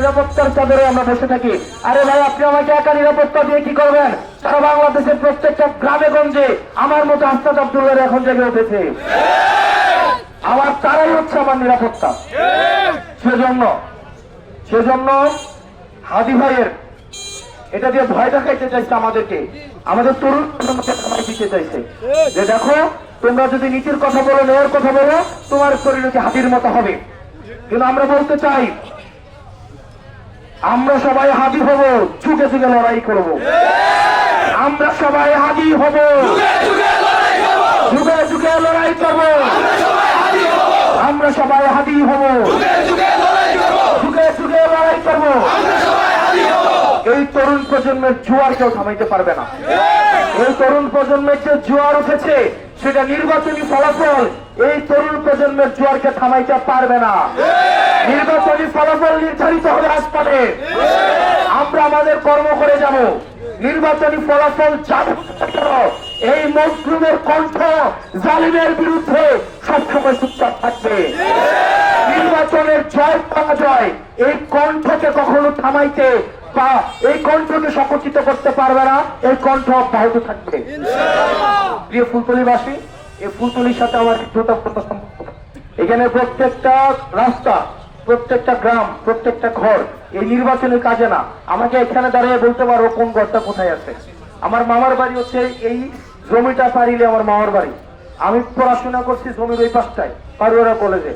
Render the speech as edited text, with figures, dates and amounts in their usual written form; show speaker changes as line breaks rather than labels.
নিরাপত্তার চাদরে আমরা বসে থাকি। আরে ভাই, আপনি আমাকে একা নিরাপত্তা দিয়ে কি করবেন? সারা বাংলাদেশের প্রত্যেকটা গ্রামে গঞ্জে আমার মতো আস্তাদ আব্দুল্লাহ এখন জেগে উঠেছে। আমার তারাই হচ্ছে আমার নিরাপত্তা। সেজন্য হাদি ভাইয়ের এটা দিয়ে ভয় দেখাইতে চাইছে আমাদেরকে, আমাদের তরুণ প্রজন্মকে থামাই দিতে চাইছে যে দেখো, তোমরা যদি নীতির কথা বলো, ন্যায়ের কথা বলো, তোমার শরীরে হাতির মতো হবে। কিন্তু আমরা বলতে চাই, আমরা সবাই হাদি হব, যুগে যুগে লড়াই করব। আমরা সবাই হাদি হব, যুগে যুগে লড়াই করব। আমরা সবাই হাদি হব, যুগে যুগে লড়াই করব। এই তরুণ প্রজন্মের জোয়ার কেউ থামাইতে পারবে না। এই তরুণ প্রজন্মের যে জোয়ার উঠেছে, সেটা নির্বাচনী ফলাফল এই তরুণ প্রজন্মের জোয়ারকে থামাইতে পারবে না। নির্বাচনী ফলাফল নির্ধারিত হবে আসপানে। আমরা আমাদের কর্ম করে যাব। নির্বাচনী ফলাফল এই মজলুমের কণ্ঠ জালিমের বিরুদ্ধে সবসময় চুপচাপ থাকবে। নির্বাচনের জয় পরাজয় এই কণ্ঠকে কখনো থামাইতে বা এই কণ্ঠকে সংকুচিত করতে পারবে না। এই কণ্ঠ অব্যাহত থাকবে। প্রিয় ফুলতলীবাসী, এই ফুলতলির সাথে আমার সম্পর্ক। এখানে প্রত্যেকটা রাস্তা, প্রত্যেকটা গ্রাম, প্রত্যেকটা ঘর এই নির্বাচনের কাজে না। আমাকে এখানে দাঁড়িয়ে বলতে পারো কোন ঘরটা কোথায় আছে। আমার মামার বাড়ি হচ্ছে এই জমিটা পারিলে আমার মামার বাড়ি। আমি পড়াশোনা করছি জমির ওই পাশটায়, পারুয়ারা কলেজে।